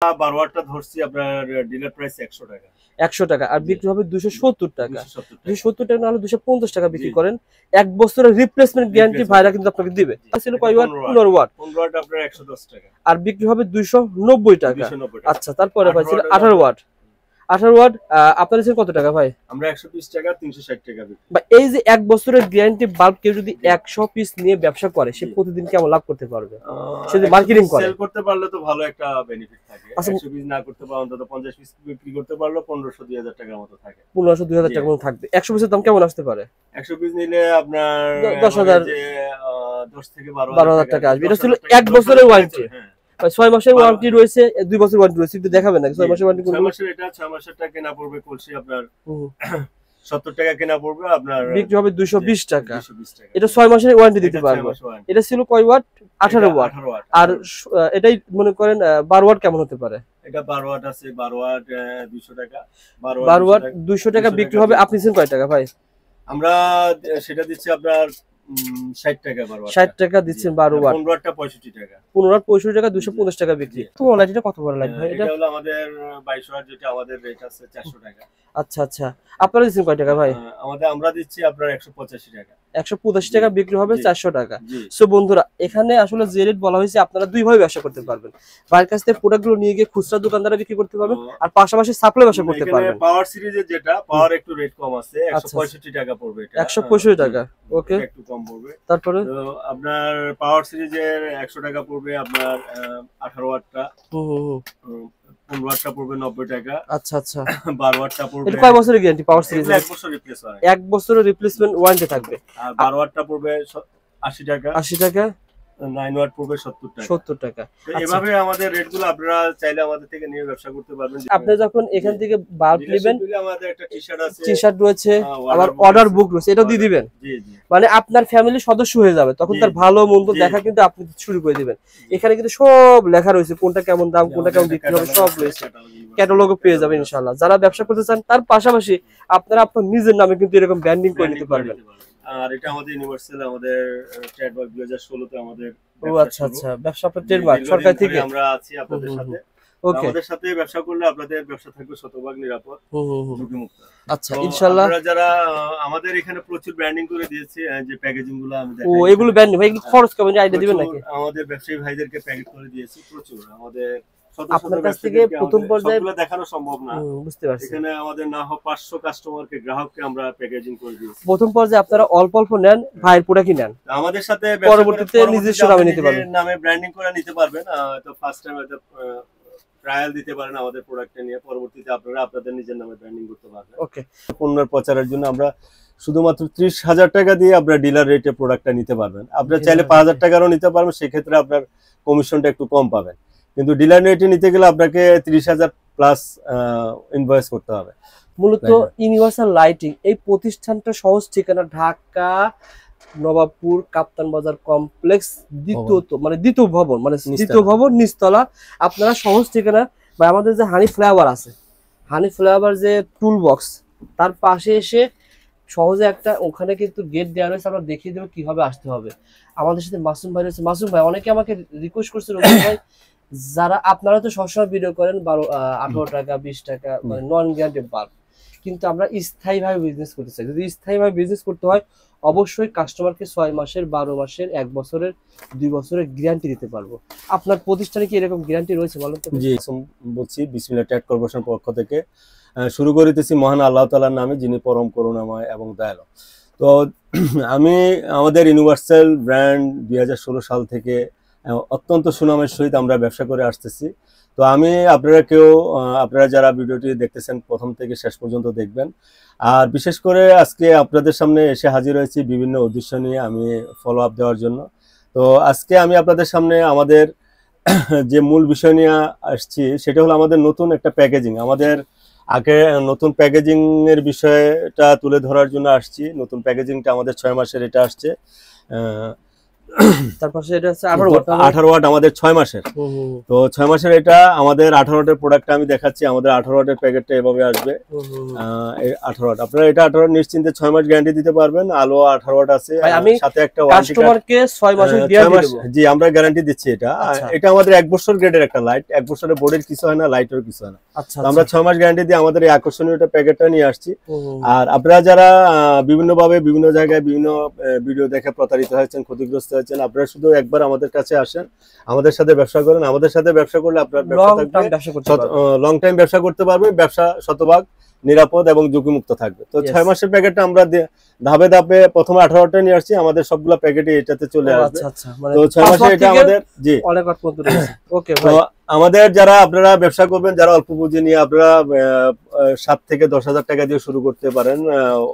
12 ওয়াটটা ধরছি আপনার dealer price 100 টাকা। 100 টাকা আর বিক্রি হবে 270 টাকা। 270 টাকা না হলে 250 টাকা বিক্রি জি। করেন। 1 বছরের রিপ্লেসমেন্ট গ্যারান্টি ভাইরা কিন্তু আপনাকে দিবে। ছিল কয় ওয়াট? 15 ওয়াট। 15 ওয়াট আপনার 110 টাকা। আর বিক্রি হবে 290 টাকা। 290 টাকা। আচ্ছা, তারপরে ভাই ছিল 18 ওয়াট। 18 ওয়াট আপনার ছিল কত টাকা ভাই? আমরা 120 টাকা 360 টাকা বিক্রি। বা এই যে 1 বছরের গ্যারান্টি বাল্ব কেউ যদি 100 পিস নিয়ে ব্যবসা করে সে প্রতিদিন কেমন লাভ করতে পারবে? সে যদি মার্কেটিং করে সেল করতে পারলে তো ভালো একটা বেনিফিট থাকে। আচ্ছা, 100 পিস না করতে পারলে অন্তত 50 পিস বিক্রি করতে পারলে 1500 2000 টাকার মতো থাকে। 1500 2000 টাকার মতো থাকবে। 100 পিসের দাম কেমন আসতে পারে? 100 পিস নিলে আপনার 10,000 যে 10 থেকে 12,000 টাকা আসবে। এটা ছিল 1 বছরের ওয়ারেন্টি। 6 মাসের ওয়ারেন্টি রয়েছে, 2 বছরের ওয়ারেন্টি রয়েছে। একটু দেখাবেন নাকি 6 মাসের ওয়ারেন্টি কোনগুলো? 6 মাসের এটা 6 মাসের টাকা কেনা পড়বে কলসি আপনার 70 টাকা কেনা পড়বে আপনার বিক্রি হবে 220 টাকা। 220 টাকা। এটা 6 মাসের ওয়ারেন্টি দিতে পারবো। এটা ছিল কয় ওয়াট? 18 ওয়াট। আর এটাই মনে করেন 12 ওয়াট কেমন হতে পারে? এটা 12 ওয়াট আছে, 12 ওয়াট 200 টাকা। 12 ওয়াট 200 টাকা বিক্রি হবে। আপনি দিচ্ছেন কয় টাকা ভাই? আমরা সেটা দিচ্ছি আপনার 60 টাকা 12 ওয়াট। 60 টাকা দিচ্ছেন 12 ওয়াট। 15 ওয়াটটা 65 টাকা। 15 ওয়াট 65 টাকা 250 টাকা বিক্রি। তো লাইট এটা কত বড় লাইট ভাই? এটা হলো আমাদের 22 ওয়াট, যেটা আমাদের রেট আছে 400 টাকা। আচ্ছা আচ্ছা, আপনারা দিচ্ছেন কয় টাকা ভাই? আমরা দিচ্ছি আপনার 185 টাকা। 185 টাকা বিক্রি হবে 400 টাকা। সো বন্ধুরা, এখানে আসলে যে রেট বলা হয়েছে আপনারা দুই ভাবে ব্যবসা করতে পারবেন। ভাইয়ের কাছ থেকে প্রোডাক্টগুলো নিয়ে গিয়ে খুচরা দোকানদারা বিক্রি করতে পারবেন আর পাশাপাশি সাপ্লাই ব্যবসা করতে পারবেন। পাওয়ার সিরিজের যেটা পাওয়ার একটু রেট কম আছে, 165 টাকা পড়বে এটা। 165 টাকা, ওকে। একটু কম পড়বে। তারপরে তো আপনার পাওয়ার সিরিজের 100 টাকা পড়বে আপনার 18 ওয়াটটা। 15 ওয়াটটা পড়বে 90 টাকা। আচ্ছা আচ্ছা, 12 ওয়াটটা পড়বে। এটা কয় বছরের গ্যারান্টি পাওয়ার সিরিজের? 1 বছর রিপ্লেস হয়। 1 বছরের রিপ্লেসমেন্ট ওয়ারেন্টি থাকবে। আর 12 ওয়াটটা পড়বে 80 টাকা। 80 টাকা। 9 ওয়াট পড়বে 70 টাকা। 70 টাকা। এভাবে আমাদের রেটগুলো আপনারা চাইলে আমাদের থেকে নিয়ে ব্যবসা করতে পারবেন। আপনি যখন এখান থেকে বাল্ব নেবেন, আমাদের একটা টি-শার্ট আছে, টি-শার্ট রয়েছে, আবার অর্ডার বুক রয়েছে, এটাও দিয়ে দিবেন। জি জি, মানে আপনার ফ্যামিলি সদস্য হয়ে যাবে, তখন তার ভালো মন্দ দেখা কিন্তু আপনি শুরু করে দিবেন। এখানে কিন্তু সব লেখা রয়েছে, কোনটা কেমন দাম, কোনটা কেমন বিক্রি হবে, সব রয়েছে। ক্যাটালগও পেয়ে যাবেন ইনশাআল্লাহ। যারা ব্যবসা করতে চান তার পাশাপাশি আপনারা আপনার নিজের নামে কিন্তু এরকম ব্র্যান্ডিং করে নিতে পারবেন। আর এটা আমাদের ইউনিভার্সাল, আমাদের ট্রেডমার্ক 2016 তে আমাদের। ও আচ্ছা আচ্ছা, ব্যবসা আপনার ট্রেডমার্ক সরকার থেকে আমরা আছি আপনাদের সাথে। ওকে, আমাদের সাথে ব্যবসা করলে আপনাদের ব্যবসা থাকবে শতভাগ নিরাপদ, ঝুঁকিমুক্ত। আচ্ছা ইনশাআল্লাহ। আপনারা যারা আমাদের এখানে প্রচুর ব্র্যান্ডিং করে দিয়েছি, যে প্যাকেজিং গুলো আমি দেখাই। ও এগুলো ব্র্যান্ডিং ভাই, এগুলো খরচ কেমন আইডিয়া দিবেন নাকি? আমাদের ব্যবসায়ী ভাইদেরকে প্যাকেট করে দিয়েছি প্রচুর। আমাদের আপনার কাছ থেকে প্রথম পর্যায়ে সবগুলো দেখানো সম্ভব না, বুঝতে পারছি। এখানে আমাদের না হয় 500 কাস্টমারকে, গ্রাহককে আমরা প্যাকেজিং করে দিয়েছি। প্রথম পর্যায়ে আপনারা অল্প অল্প নেন, ভাইয়ের প্রোডাক্ট নেন, আমাদের সাথে পরবর্তীতে নিজস্ব নামে নিতে পারবেন, নামে ব্র্যান্ডিং করে নিতে পারবেন। তো ফার্স্ট টাইম হয়তো ট্রায়াল দিতে পারেন আমাদের প্রোডাক্টটা নিয়ে, পরবর্তীতে আপনারা আপনাদের নিজের নামে ব্র্যান্ডিং করতে পারবেন। ওকে, পণ্যের প্রচারের জন্য আমরা শুধুমাত্র 30,000 টাকা দিয়ে আপনারা ডিলার রেটে প্রোডাক্টটা নিতে পারবেন। আপনারা চাইলে 5,000 টাকারও নিতে পারবেন, সেক্ষেত্রে আপনার কমিশনটা একটু কম পাবেন। কিন্তু ডিলার রেটে নিতে গেলে আপনাকে 30,000 প্লাস ইনভয়েস করতে হবে। মূলত ইউনিভার্সাল লাইটিং এই প্রতিষ্ঠানটা সহজ ঠিকানা ঢাকা নবাবপুর কাপ্তান বাজার কমপ্লেক্স দ্বিতীয় ভবন নিচতলা। আপনারা সহজ ঠিকানা বা আমাদের যে হানি ফ্লেভার আছে, হানি ফ্লেভার যে টুল বক্স, তার পাশে এসে সহজে একটা ওখানে কিন্তু গেট দেওয়া রয়েছে, আমরা দেখিয়ে দেবো কিভাবে আসতে হবে। আমাদের সাথে মাসুম ভাই রয়েছে। মাসুম ভাই, অনেকে আমাকে রিকোয়েস্ট করছে ভাই, যারা আপনারা তো সবসময় ভিডিও করেন 18 টাকা 20 টাকা মানে নন গ্যারান্টেড বাল্ব, কিন্তু আমরা স্থায়ীভাবে বিজনেস করতে চাই। যদি স্থায়ীভাবে বিজনেস করতে হয় অবশ্যই কাস্টমারকে 6 মাসের 12 মাসের 1 বছরের 2 বছরের গ্যারান্টি দিতে পারবো। আপনার প্রতিষ্ঠানে কি এরকম গ্যারান্টি রয়েছে বলেন তো? জি বলছি, বিসমিল্লাহ ট্রেড কর্পোরেশন পক্ষ থেকে শুরু করিতেছি মহান আল্লাহ তাআলার নামে, যিনি পরম করুণাময় এবং দয়ালু। তো আমি আমাদের ইউনিভার্সাল ব্র্যান্ড 2016 সাল থেকে অত্যন্ত সুনামের সহিত আমরা ব্যবসা করে আসতেছি। তো আমি আপনারা যারা ভিডিওটি দেখতেছেন প্রথম থেকে শেষ পর্যন্ত দেখবেন। আর বিশেষ করে আজকে আপনাদের সামনে এসে হাজির হয়েছি বিভিন্ন উদ্দেশ্য নিয়ে আমি ফলো আপ দেওয়ার জন্য। তো আজকে আমি আপনাদের সামনে আমাদের যে মূল বিষয় নিয়ে আসছি সেটা হলো আমাদের নতুন একটা প্যাকেজিং। আমাদের আগে নতুন প্যাকেজিং এর বিষয়টা তুলে ধরার জন্য আসছি। নতুন প্যাকেজিংটা আমাদের 6 মাসের এটা আসছে। তারপর এটা হচ্ছে 18 ওয়াট 18 ওয়াট আমাদের 6 মাসের। তো 6 মাসের এটা আমাদের 18 ওয়াটের প্রোডাক্টটা আমি দেখাচ্ছি। আমাদের 18 ওয়াটের প্যাকেটটা এভাবে আসবে। 18 ওয়াট আপনারা এটা 18 ওয়াট নিশ্চিন্তে 6 মাস গ্যারান্টি দিতে পারবেন। আলো 18 ওয়াট আছে, সাথে একটা ওয়ারেন্টি কাস্টমারকে 6 মাসের গ্যারান্টি দেব। জি আমরা গ্যারান্টি দিচ্ছি এটা। এটা আমাদের 1 বছর গ্রেডের একটা লাইট, 1 বছরের বোর্ডের কিছু হয় না, লাইটের কিছু হয় না। আচ্ছা আমরা 6 মাস গ্যারান্টি দিয়ে আমাদের এই আকর্ষণীয় প্যাকেটটা নিয়ে আসছি। আর আপনারা যারা বিভিন্ন ভাবে বিভিন্ন জায়গায় বিভিন্ন ভিডিও দেখে প্রতারিত হয়েছেন, ক্ষতিগ্রস্ত হয়েছেন, আপনারা শুধু একবার আমাদের কাছে আসেন, আমাদের সাথে ব্যবসা করেন। আমাদের সাথে ব্যবসা করলে আপনার লং টাইম ব্যবসা করতে পারবেন। ব্যবসা শতভাগ নিরাপদ এবং ঝুঁকিমুক্ত থাকবে। তো 6 মাসের প্যাকেটটা আমরা ধাপে ধাপে প্রথমে 18টা নিয়ে আসছি, আমাদের সবগুলা প্যাকেটে এটাতে চলে আসবে। তো 6 মাসে এটা আমাদের জি অনেক ওকে ভাই। আমাদের যারা আপনারা ব্যবসা করবেন, যারা অল্প পুঁজি নিয়ে আপনারা 7 থেকে 10,000 টাকা দিয়ে শুরু করতে পারেন।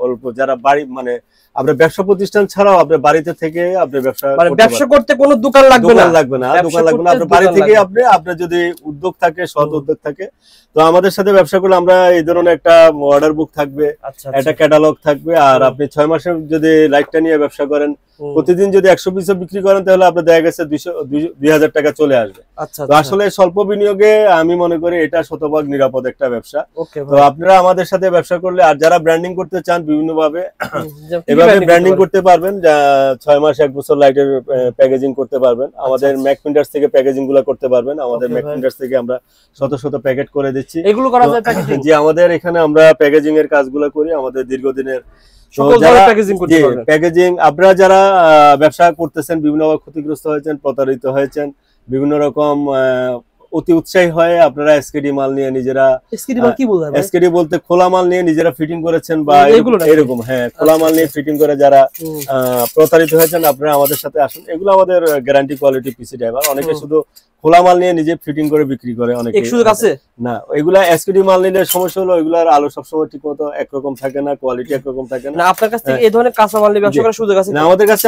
অল্প যারা বাড়ি মানে আপনার ব্যবসা প্রতিষ্ঠান ছাড়াও আপনার বাড়িতে থেকে আপনি ব্যবসা করতে কোনো দোকান লাগবে না, আপনার বাড়ি থেকে আপনার যদি উদ্যোগ থাকে, সৎ উদ্যোগ থাকে, তো আমাদের সাথে ব্যবসা করলে আমরা এই ধরনের একটা অর্ডার বুক থাকবে, একটা ক্যাটালগ থাকবে। আর আপনি 6 মাসের যদি লাইটটা নিয়ে ব্যবসা করেন, প্রতিদিন যদি 100 পিস বিক্রি করেন, তাহলে আপনার দেখা গেছে 2,000 টাকা চলে আসবে। তো আসলে স্বল্প বিনিয়োগে আমি মনে করি এটা শতভাগ নিরাপদ একটা ব্যবসা। তো আপনারা আমাদের সাথে ব্যবসা করলে, আর যারা ব্র্যান্ডিং করতে চান বিভিন্ন ভাবে এভাবে ব্র্যান্ডিং করতে পারবেন। 6 মাস 1 বছর লাইটের প্যাকেজিং করতে পারবেন। আমাদের ম্যাক প্রিন্টার্স থেকে প্যাকেজিং গুলো করতে পারবেন। আমাদের ম্যাক প্রিন্টার্স থেকে আমরা শত শত প্যাকেট করে দিচ্ছি। এগুলো করা যায় প্যাকেজিং? জি আমাদের এখানে আমরা প্যাকেজিং এর কাজগুলো করি আমাদের দীর্ঘদিনের। প্যাকেজিং আপনারা যারা ব্যবসা করতেছেন, বিভিন্নভাবে ক্ষতিগ্রস্ত হয়েছেন, প্রতারিত হয়েছেন, বিভিন্ন রকম অতি উৎসাহী হয় আপনারা এসকেডি মাল নিয়ে নিজেরা, এসকেডি বলতে খোলা মাল নিয়ে নিজেরা ফিটিং করেছেন বা এরকম, হ্যাঁ খোলা মাল নিয়ে ফিটিং করে যারা প্রতারিত হয়েছেন, আপনারা আমাদের সাথে আসুন। এগুলো আমাদের গ্যারান্টি কোয়ালিটি পিসি ড্রাইভার। অনেকে শুধু খোলা মাল নিয়ে নিজে ফিটিং করে বিক্রি করে, অনেকে না। এগুলা এসকেডি মাল নিলে সমস্যা হলো এগুলার আলো সবসময় ঠিকমতো একরকম থাকে না, কোয়ালিটি একরকম থাকে না। আপনার কাছ থেকে এই ধরনের কাঁচামাল নিয়ে ব্যবসা করার সুযোগ আছে না? আমাদের কাছে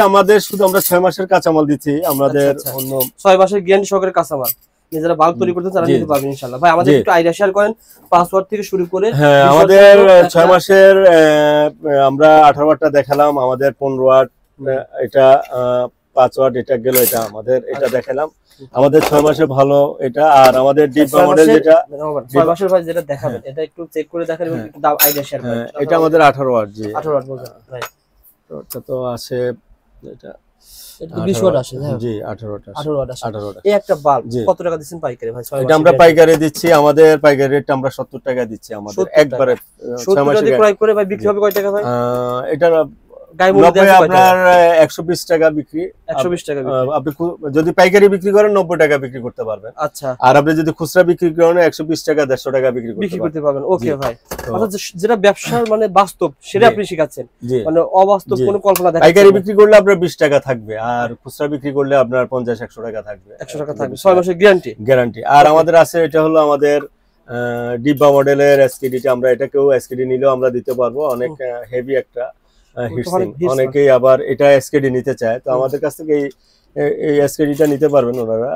শুধু আমরা 6 মাসের কাঁচামাল দিচ্ছি। আমাদের অন্য 6 মাসের গ্যারান্টি সহকারে কাঁচামাল নিজেরা বাল্ব তৈরি করতে তারা নিতে পারবেন ইনশাআল্লাহ। ভাই আমাদের একটু আইডিয়া শেয়ার করেন 5 ওয়াট থেকে শুরু করে। হ্যাঁ আমাদের 6 মাসের আমরা 18 ওয়াটটা দেখালাম, আমাদের 15 ওয়াট, এটা 5 ওয়াট, এটা গেল, এটা আমাদের এটা দেখালাম। আমাদের 6 মাসে ভালো এটা। আর আমাদের ডিপ মডেল যেটা 6 মাসের ভাই যেটা দেখাবেন, এটা একটু চেক করে দেখান এবং একটু দাম আইডিয়া শেয়ার করেন। এটা আমাদের 18 ওয়াট। জি 18 ওয়াট বলছেন ভাই, ওটা তো আছে, এটা এটা 20 ওয়াট আসে। জি 18 ওয়াট আসে, 18 ওয়াট আসে। এই একটা বাল্ব কত টাকা দিবেন পাইকারি ভাই? এটা আমরা পাইকারি দিচ্ছি, আমাদের পাইকারি রেটটা আমরা 70 টাকা দিচ্ছি। আমাদের একবারে 6 মাসে ক্রয় করে ভাই বিক্রি হবে কয় টাকা ভাই? এটা আপনার 120 টাকা বিক্রি, 120 টাকা আপনি যদি পাইকারি বিক্রি করেন 90 টাকা বিক্রি করতে পারবেন। আচ্ছা, আর আপনি যদি খুচরা বিক্রি করেন 120 টাকা 150 টাকা বিক্রি করতে পারবেন। ওকে ভাই, অর্থাৎ যেটা ব্যবসার মানে বাস্তব সেটা আপনি শিখাচ্ছেন, মানে অবাস্তব কোনো কল্পনা দেখাচ্ছেন। পাইকারি বিক্রি করলে আপনার 20 টাকা থাকবে, আর খুচরা বিক্রি করলে আপনার 50-100 টাকা থাকবে। 100 টাকা থাকবে, 6 মাসের গ্যারান্টি। আর আমাদের আছে, এটা হলো আমাদের ডিব্বা মডেলের এসকেডিটা। আমরা এটাকেও এসকেডি নিলেও আমরা দিতে পারবো। অনেক হেভি একটা হিটসিং, অনেকেই আবার এটা এসকেডি নিতে চায়, তো আমাদের কাছ থেকে এই এসকেডিটা নিতে পারবেন ওনারা,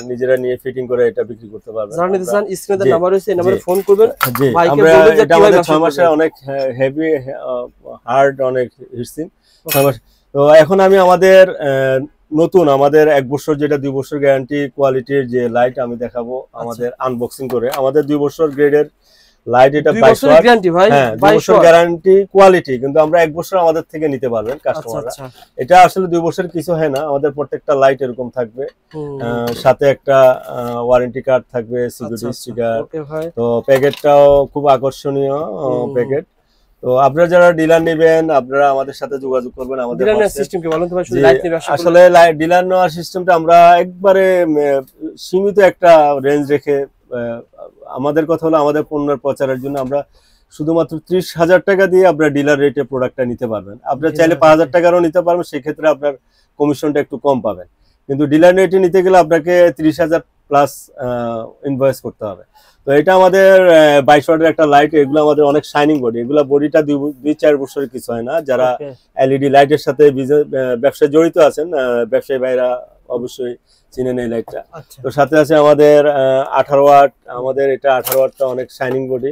নিজেরা নিয়ে ফিটিং করে এটা বিক্রি করতে পারবেন। যারা নিতে চান স্ক্রিনে দেওয়া নাম্বার রয়েছে, এই নম্বরে ফোন করবেন। ভাইকে বলবেন যে এটা আমাদের 6 মাসে অনেক হেভি হার্ড, অনেক হিটসিং 6 মাস। তো এখন আমি আমাদের নতুন আমাদের 1 বছর যেটা 2 বছর গ্যারান্টি কোয়ালিটির যে লাইট আমি দেখাবো আমাদের আনবক্সিং করে। আমাদের 2 বছর গ্রেডের লাইট, এটা 22 ওয়াট গ্যারান্টি ভাই, 2 বছর গ্যারান্টি কোয়ালিটি, কিন্তু আমরা 1 বছর আমাদের থেকে নিতে পারবেন কাস্টমাররা। এটা আসলে 2 বছর কিছু হয় না, আমাদের প্রত্যেকটা লাইট এরকম থাকবে, সাথে একটা ওয়ারেন্টি কার্ড থাকবে, সিকিউরিটি স্টিকার। তো প্যাকেটটাও খুব আকর্ষণীয় প্যাকেট। তো আপনারা যারা ডিলার নেবেন, আপনারা আমাদের সাথে যোগাযোগ করবেন। আমাদের ডিলার সিস্টেম কি বলেন তো ভাই? শুধু লাইট নেবে আসলে ডিলার নেওয়ার সিস্টেমটা আমরা একবারে সীমিত একটা রেঞ্জ রেখে, আমাদের কথা হলো আমাদের পণ্যের প্রচারের জন্য আমরা শুধুমাত্র 30,000 টাকা দিয়ে আপনার ডিলার রেটে প্রোডাক্টটা নিতে পারবেন। আপনার চাইলে 5,000 টাকারও নিতে পারবেন, সেক্ষেত্রে আপনার কমিশনটা একটু কম পাবেন। কিন্তু ডিলার রেটে নিতে গেলে আপনাকে 30,000 প্লাস ইনভয়েস করতে হবে। তো এটা আমাদের 22 ওয়াটের একটা লাইট। এগুলো আমাদের অনেক শাইনিং বডি, এগুলো বডিটা 2-4 বছরের কিছু হয় না। যারা এলইডি লাইটের সাথে ব্যবসায় জড়িত আছেন, ব্যবসায়ী ভাইরা অবশ্যই চিনেন এই লাইটটা। তো সাথে আছে আমাদের 18 ওয়াট, আমাদের এটা 18 ওয়াটটা অনেক শাইনিং বডি।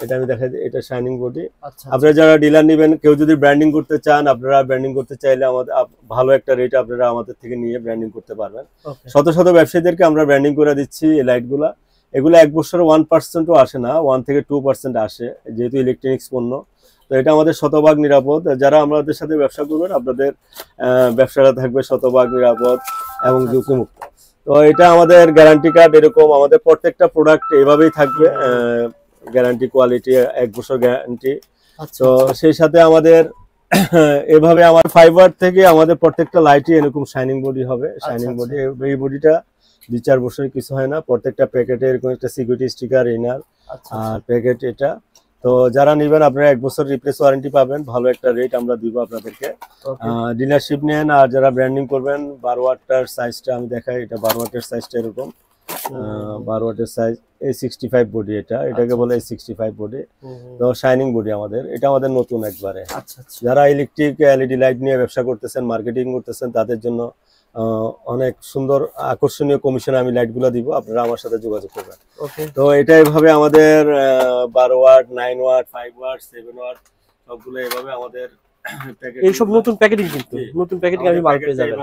এটা আমি দেখাই দিই, এটা শাইনিং বডি। আচ্ছা আপনারা যারা ডিলার নেবেন, কেউ যদি ব্র্যান্ডিং করতে চান, আপনারা ব্র্যান্ডিং করতে চাইলে আমাদের ভালো একটা রেট আপনারা আমাদের থেকে নিয়ে ব্র্যান্ডিং করতে পারবেন। ওকে শত শত ব্যবসায়ীদেরকে আমরা ব্র্যান্ডিং করে দিচ্ছি এই লাইটগুলা। এগুলো এক বছরে 1%ও আসে না, 1 থেকে 2% আসে, যেহেতু ইলেকট্রনিক্স পণ্য। তো এটা আমাদের শতভাগ নিরাপদ। যারা আমাদের সাথে ব্যবসা করবেন, আপনাদের ব্যবসাটা থাকবে শতভাগ নিরাপদ এবং ঝুঁকিমুক্ত। তো এটা আমাদের গ্যারান্টি কার্ড, এরকম আমাদের প্রত্যেকটা প্রোডাক্ট এভাবেই থাকবে, গ্যারান্টি কোয়ালিটি 1 বছর গ্যারান্টি। তো সেই সাথে আমাদের এভাবে আমার ফাইবার থেকে আমাদের প্রত্যেকটা লাইটই এরকম শাইনিং বডি হবে। শাইনিং বডি, এই বডিটা 2-4 বছরের কিছু হয় না। প্রত্যেকটা প্যাকেটে এরকম একটা সিকিউরিটি স্টিকার, ইনার আর প্যাকেট এটা। তো যারা নেবেন আপনারা 1 বছর রিপ্লেস ওয়ারেন্টি পাবেন, ভালো একটা রেট আমরা দিব আপনাদেরকে। ডিলারশিপ নেন। আর যারা ব্র্যান্ডিং করবেন, 12 ওয়াটের সাইজটা আমি দেখাই, এটা 12 ওয়াটের সাইজটা এরকম 12 ওয়াটের সাইজ, A65 বডি, এটাকে বলে A65 বডি। তো শাইনিং বডি আমাদের, এটা আমাদের নতুন একবারে। যারা ইলেকট্রিক এলইডি লাইট নিয়ে ব্যবসা করতেছেন, মার্কেটিং করতেছেন, তাদের জন্য অনেক সুন্দর আকর্ষণীয় কমিশনে আমি লাইটগুলো দিব, আপনারা আমার সাথে যোগাযোগ করবেন। তো এটা এইভাবে আমাদের 12 ওয়াট, 9 ওয়াট, 5 ওয়াট, 7 ওয়াট সবগুলো এইভাবে আমাদের এইসব নতুন প্যাকেটিং, কিন্তু নতুন প্যাকেটিং আমি মাল পেয়ে যাবেন।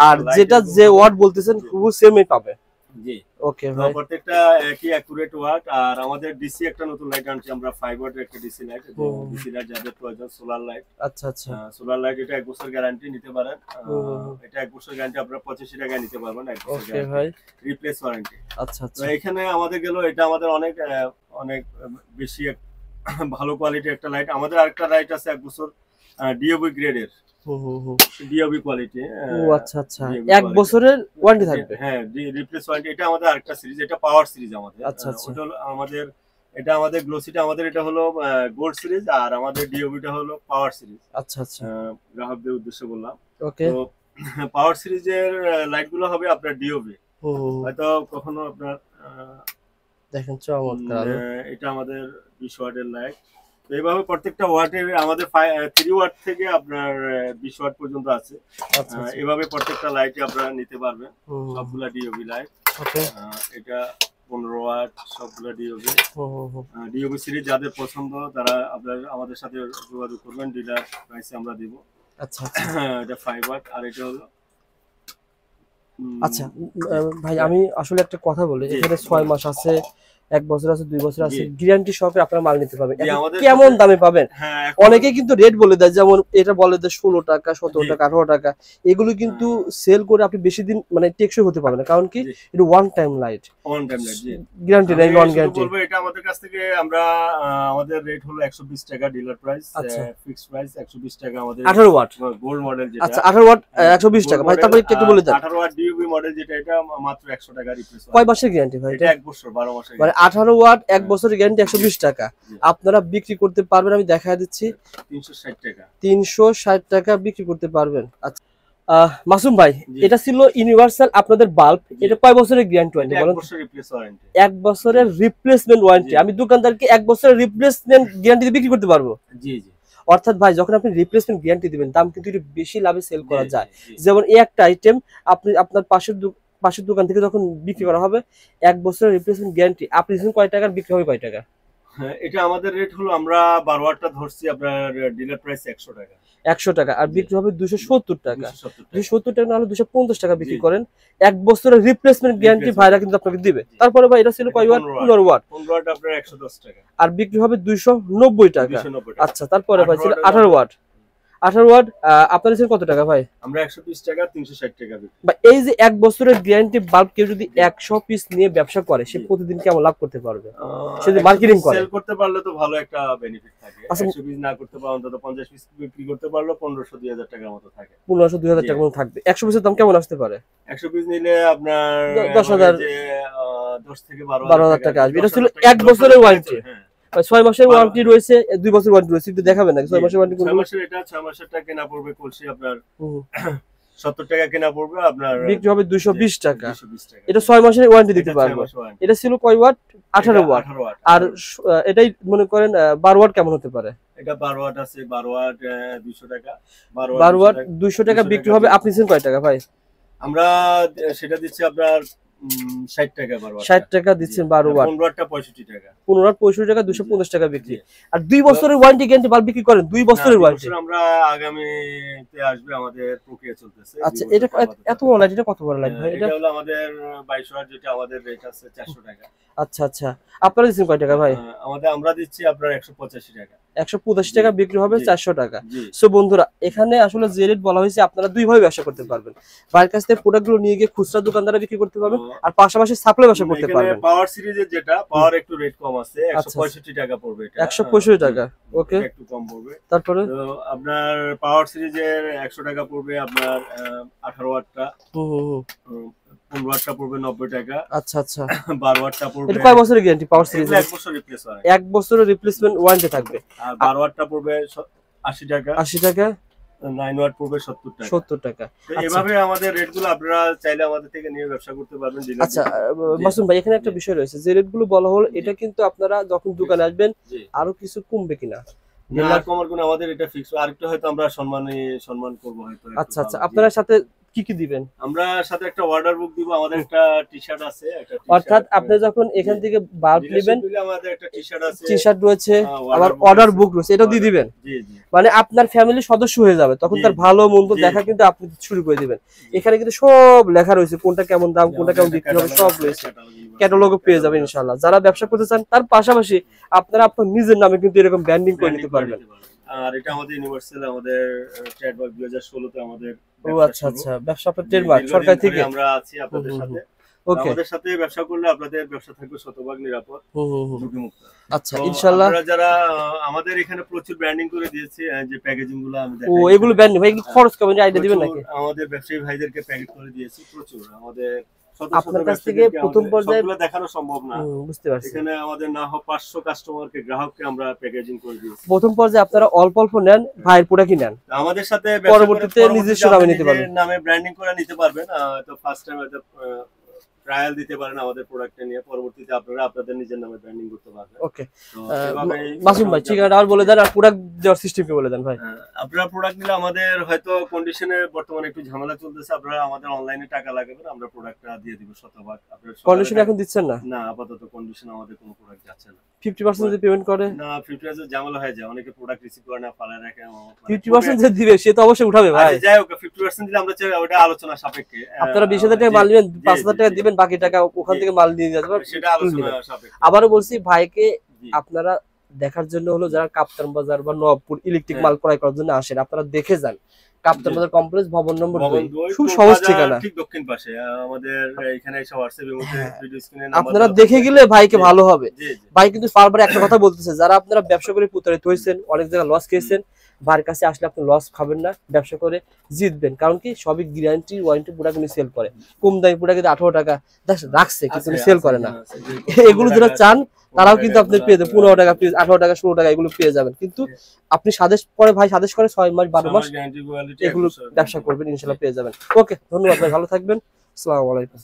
আর যেটা যে ওয়াট বলতেছেন খুব সেমই পাবে। জি ওকে ভাই, প্রত্যেকটা একই অ্যাকুরেট ওয়াট। আর আমাদের ডিসি একটা নতুন লাইট আনছি আমরা, 5 ওয়াটের একটা ডিসি লাইট। ডিসি লাইট যাদের প্রয়োজন, সোলার লাইট। আচ্ছা, সোলার লাইট, এটা 1 বছর গ্যারান্টি নিতে পারেন। এটা 1 বছর গ্যারান্টি, আপনারা 85 টাকায় নিতে পারবেন 1 বছর গ্যারান্টি, ভাই রিপ্লেস ওয়ারেন্টি। আচ্ছা। তো এখানে আমাদের গেল, এটা আমাদের অনেক অনেক বেশি ভালো কোয়ালিটির একটা লাইট। আমাদের আরেকটা লাইট আছে 1 বছর ডিওবি গ্রেডের, ডিওবি কোয়ালিটি। আচ্ছা, 1 বছরের ওয়ারেন্টি থাকবে। হ্যাঁ, রিপ্লেস ওয়ারেন্টি। এটা আমাদের আরেকটা সিরিজ, এটা পাওয়ার সিরিজ আমাদের। আচ্ছা, ওটা হলো আমাদের, এটা আমাদের গ্লোসিটা আমাদের, এটা হলো গোল্ড সিরিজ। আর আমাদের ডিওবিটা হলো পাওয়ার সিরিজ। আচ্ছা, গ্রাহকদের উদ্দেশ্যে বললাম। ওকে। তো পাওয়ার সিরিজের লাইটগুলো হবে আপনার ডিওবি। হয়তো কখনো আপনার দেখেন চমৎকার, এটা আমাদের 20 ওয়াটের লাইট। তো এইভাবে প্রত্যেকটা ওয়াটের আমাদের 3 ওয়াট থেকে আপনার 20 ওয়াট পর্যন্ত আছে। এইভাবে প্রত্যেকটা লাইটে আপনারা নিতে পারবেন, সবগুলা ডিওবি লাইট। এটা 15 ওয়াট, সবগুলা ডিওবি। ডিওবি সিরিজ যাদের পছন্দ তারা আপনারা আমাদের সাথে যোগাযোগ করবেন, ডিলার প্রাইসে আমরা দেব। আচ্ছা, এটা 5 ওয়াট। আর এটা হলো আচ্ছা ভাই, আমি আসলে একটা কথা বলি, এখানে 6 মাস আছে, 1 বছর আছে, 2 বছর আছে, গ্যারান্টি সহকারে আপনারা মাল নিতে পারবেন। কেমন দামে পাবেন? অনেকে কিন্তু রেট বলে দেয়, যেমন এটা বলে দেয় 16 টাকা, 17 টাকা, 18 টাকা। এগুলো কিন্তু সেল করে আপনি বেশি দিন মানে টেকসই হতে পারবেন না, কারণ কি এটা ওয়ান টাইম লাইট, গ্যারান্টি নাই, নন গ্যারান্টি। এটা আমাদের কাছ থেকে আমরা, আমাদের রেট হলো 120 টাকা ডিলার প্রাইস, ফিক্সড প্রাইস 120 টাকা আমাদের। 18 ওয়াট গোল্ড মডেল যেটা, আচ্ছা 18 ওয়াট 120 টাকা। ভাই তারপরে একটু বলে দেন। 18 ওয়াট ডিওবি মডেল যেটা, এটা মাত্র 100 টাকা রিপ্লেস। কয় মাসের গ্যারান্টি ভাই? এটা 1 বছর, 12 মাসের। মানে 18 ওয়াট 1 বছরের গ্যারান্টি 120 টাকা। আপনারা বিক্রি করতে পারবেন, আমি দেখায় দিচ্ছি, 360 টাকা। 360 টাকা বিক্রি করতে পারবেন। আচ্ছা মাসুম ভাই, এটা ছিল ইউনিভার্সাল আপনাদের বাল্ব, এটা কয় বছরের গ্যারান্টি ওয়ারেন্টি বলেন? 1 বছরের রিপ্লেস ওয়ারেন্টি। 1 বছরের রিপ্লেসমেন্ট ওয়ারেন্টি। আমি দোকানদারকে 1 বছরের রিপ্লেসমেন্ট গ্যারান্টি দিয়ে বিক্রি করতে পারবো? জি। অর্থাৎ ভাই, যখন আপনি রিপ্লেসমেন্ট গ্যারান্টি দিবেন, দাম কিন্তু একটু বেশি লাভে সেল করা যায়। যেমন এই একটা আইটেম আপনি আপনার পাশের দোকান থেকে যখন বিক্রি করা হবে, 1 বছরের রিপ্লেসমেন্ট গ্যারান্টি, আপনি কয় টাকার বিক্রি হবে, কয় টাকা? এটা আমাদের রেট হলো, আমরা 12 ওয়াটটা ধরছি, আপনার ডিলার প্রাইস 100 টাকা। 100 টাকা। আর বিক্রি হবে 270 টাকা। 270 টাকা না হলে 250 টাকা বিক্রি করেন। 1 বছরের রিপ্লেসমেন্ট গ্যারান্টি ভাইরা কিন্তু আপনাকে দিবে। তারপরে ভাই, এটা ছিল কয় ওয়াট? 15 ওয়াট। 15 ওয়াট আপনার 110 টাকা। আর বিক্রি হবে 290 টাকা। আচ্ছা, তারপরে ভাই ছিল 18 ওয়াট। 18 ওয়াট আপনার ছিল কত টাকা ভাই? আমরা 120 টাকা, 360 টাকা বিক্রি। বা এই যে 1 বছরের গ্যারান্টি বাল্ব কেউ যদি 100 পিস নিয়ে ব্যবসা করে, সে প্রতিদিন কেমন লাভ করতে পারবে? সে যদি মার্কেটিং করে, সেল করতে পারলে তো ভালো একটা বেনিফিট থাকে। 100 পিস না করতে পারলে অন্তত 50 পিস বিক্রি করতে পারলে 1500-2000 টাকার মতো থাকে। 1500-2000 টাকার মতো থাকবে। 100 পিসের দাম কেমন আসতে পারে? 100 পিস নিলে আপনার 10,000, 10 থেকে 12,000 টাকা আসবে। এটা ছিল 1 বছরের ওয়ারেন্টি। 6 মাসের ওয়ারেন্টি রয়েছে, 2 বছরের ওয়ারেন্টি রয়েছে, একটু দেখাবেন নাকি 6 মাসের ওয়ারেন্টি? 6 মাসের, এটা 6 মাসের টাকা কেনা পড়বে কলসি আপনার 70 টাকা কেনা পড়বে, আপনার বিক্রি হবে 220 টাকা। এটা 6 মাসের ওয়ারেন্টি দিতে পারবে। এটা ছিল কয় ওয়াট? 18 ওয়াট। আর এটাই মনে করেন 12 ওয়াট কেমন হতে পারে? এটা 12 ওয়াট আছে, 12 ওয়াট 200 টাকা। 12 ওয়াট 200 টাকা বিক্রি হবে। আপনি দিচ্ছেন কয় টাকা ভাই? আমরা সেটা দিচ্ছি আপনার 60 টাকা 12 60 টাকা দিচ্ছেন 12 ওয়াট, 15 ওয়াটটা 65 টাকা, 15 ওয়াট 65 টাকা, 250 টাকা বিক্রি। আর 2 বছরের ওয়ারেন্টি গ্যারান্টি বাল্ব বিক্রি করেন? 2 বছরের ওয়ারেন্টি আমরা আগামীতে আসবে, আমাদের প্রক্রিয়া চলতেছে। আচ্ছা, এটা এত বড় লাইট, এটা কত বড় লাইট ভাই? এটা হলো আমাদের 22 ওয়াট, যেটা আমাদের রেট আছে 400 টাকা। আচ্ছা আচ্ছা, আপনারা দিচ্ছেন কয় টাকা ভাই? আমরা দিচ্ছি আপনার 185 টাকা। 185 টাকা বিক্রি হবে, 400 টাকা। জি। সো বন্ধুরা, এখানে আসলে যে রেট বলা হয়েছে আপনারা দুই ভাবে ব্যবসা করতে পারবেন। ভাইয়ের কাছ থেকে প্রোডাক্টগুলো নিয়ে গিয়ে খুচরা দোকানদারা বিক্রি করতে পারবেন, আর পাশাপাশি সাপ্লাই ব্যবসা করতে পারবেন। পাওয়ার সিরিজের যেটা পাওয়ার একটু রেট কম আছে, 165 টাকা পড়বে এটা। 165 টাকা, ওকে, একটু কম পড়বে। তারপরে তো আপনার পাওয়ার সিরিজের 100 টাকা পড়বে আপনার 18 ওয়াটটা। 15 ওয়াটটা পড়বে 90 টাকা। আচ্ছা আচ্ছা, 12 ওয়াটটা পড়বে। এটা কয় বছরের গ্যারান্টি পাওয়ার সিরিজ? 1 বছর রিপ্লেস হয়। 1 বছরের রিপ্লেসমেন্ট ওয়ারেন্টি থাকবে। আর 12 ওয়াটটা পড়বে 80 টাকা। 80 টাকা। 9 ওয়াট পড়বে 70 টাকা। 70 টাকা। এভাবে আমাদের রেটগুলো আপনারা চাইলে আমাদের থেকে নিয়ে ব্যবসা করতে পারবেন। আচ্ছা মাসুম ভাই, এখানে একটা বিষয় রয়েছে, যে রেটগুলো বলা হলো এটা কিন্তু আপনারা যখন দোকানে আসবেন আরো কিছু কমবে কিনা? না, কমার কোনো আমাদের এটা ফিক্স। আরেকটু হয়তো আমরা সম্মান করব হয়তো। আচ্ছা আচ্ছা, আপনারা সাথে কি কি দিবেন? আমরা সাথে একটা অর্ডার বুক দিব, আমাদের একটা টি-শার্ট আছে, অর্থাৎ আপনি যখন এখান থেকে বাল্ব নেবেন, আমাদের একটা টি-শার্ট আছে, টি-শার্ট রয়েছে, আবার অর্ডার বুক রয়েছে, এটা দিয়ে দিবেন। জি জি, মানে আপনার ফ্যামিলি সদস্য হয়ে যাবে, তখন তার ভালো মন্দ দেখা কিন্তু আপনি শুরু করে দিবেন। এখানে কিন্তু সব লেখা রয়েছে, কোনটা কেমন দাম, কোনটা কেমন বিক্রি হবে, সব রয়েছে, ক্যাটালগও পেয়ে যাবেন ইনশাআল্লাহ। যারা ব্যবসা করতে চান তার পাশাপাশি আপনারা আপনার নিজের নামে কিন্তু এরকম ব্র্যান্ডিং করে নিতে পারবেন। আর এটা আমাদের ইউনিভার্সাল, আমাদের ট্রেডমার্ক 2016 তে আমাদের। ও আচ্ছা আচ্ছা, ব্যবসা আপনার ট্রেডমার্ক সরকার থেকে? আমরা আছি আপনাদের সাথে। ওকে, আমাদের সাথে ব্যবসা করলে আপনাদের ব্যবসা থাকবে শতভাগ নিরাপদ, ঝুঁকিমুক্ত। আচ্ছা ইনশাআল্লাহ। আপনারা যারা আমাদের এখানে প্রচুর ব্র্যান্ডিং করে দিয়েছে, যে প্যাকেজিং গুলো আমি দেখাই। ও এগুলো ব্র্যান্ডিং ভাই, এগুলো খরচ কেমন আইডিয়া দিবেন নাকি? আমাদের ব্যবসায়ী ভাইদেরকে প্যাকেট করে দিয়েছি প্রচুর। আমাদের আপনার কাছ থেকে প্রথম পর্যায়ে সবগুলো দেখানো সম্ভব না, বুঝতে পারছি। এখানে আমাদের না হোক 500 কাস্টমারকে, গ্রাহককে আমরা প্যাকেজিং করে দিয়েছি। প্রথম পর্যায়ে আপনারা অল্প অল্প নেন, ভাইয়ের প্রোডাক্ট নেন, আমাদের সাথে পরবর্তীতে নিজস্ব নামে নিতে পারবেন, নামে ব্র্যান্ডিং করে নিতে পারবেন। তো ফার্স্ট টাইম হয়তো ট্রায়াল দিতে পারেন আমাদের প্রোডাক্টটা নিয়ে, পরবর্তীতে আপনারা আপনাদের নিজের নামে ব্র্যান্ডিং করতে পারবেন। ওকে মাসুম ভাই, ঠিকানাটা আর বলে দেন, আর প্রোডাক্ট দেওয়ার সিস্টেমকে বলে দেন ভাই। আপনারা প্রোডাক্ট নিলে আমাদের হয়তো কন্ডিশনে বর্তমানে একটু ঝামেলা চলতেছে, আপনারা আমাদের অনলাইনে টাকা লাগাবেন, আমরা প্রোডাক্টটা দিয়ে দিব শতভাগ। আপনারা কন্ডিশন এখন দিচ্ছেন না? না, আপাতত কন্ডিশন আমাদের কোনো প্রোডাক্ট যাচ্ছে না। 50% যদি পেমেন্ট করে? না, 50% ঝামেলা হয়ে যায়, অনেকে প্রোডাক্ট রিসিভ করে না, ফালায় রাখে। 50% যে দিবে সে তো অবশ্যই উঠাবে ভাই। আচ্ছা যাই হোক, 50% দিলে আমরা চাই ওটা আলোচনা সাপেক্ষে। আপনারা 20,000 টাকা মাল নেবেন, 5,000 টাকা দিবেন, বাকি টাকা ওখান থেকে মাল নিয়ে যাবেন, সেটা আলোচনা সাপেক্ষে। আবারও বলছি ভাইকে আপনারা দেখার জন্য হলো, যারা কাপ্তান বাজার বা নবাবপুর ইলেকট্রিক মাল ক্রয় করার জন্য আসেন, আপনারা দেখে যান। কাপ্তান বাজার কমপ্লেক্স, ভবন নম্বর 2, খুব সহজ ঠিকানা, ঠিক দক্ষিণ পাশে। আমাদের এখানে এসে হোয়াটসঅ্যাপ এর মধ্যে ভিডিও স্ক্রিনে আপনারা দেখে গেলে ভাইকে ভালো হবে। ভাই কিন্তু বারবার একটা কথা বলতেছে, যারা আপনারা ব্যবসা করে প্রতারিত হয়েছেন, অনেক জায়গায় লস খেয়েছেন, ভাইয়ের কাছে আসলে আপনি লস খাবেন না, ব্যবসা করে জিতবেন। কারণ কি, সবই গ্যারান্টি ওয়ারেন্টি প্রোডাক্ট উনি সেল করে। কম দামি প্রোডাক্ট 18 টাকা রাখছে, কিন্তু উনি সেল করে না। এগুলো যারা চান তারাও কিন্তু আপনি পেয়ে যাবেন 15 টাকা পিস, 18 টাকা, 16 টাকা, এগুলো পেয়ে যাবেন। কিন্তু আপনি সাজেস্ট করে, ভাই সাজেস্ট করে 6 মাস 12 মাস এগুলো ব্যবসা করবেন, ইনশাআল্লাহ পেয়ে যাবেন। ওকে, ধন্যবাদ ভাই, ভালো থাকবেন, আসসালামু আলাইকুম।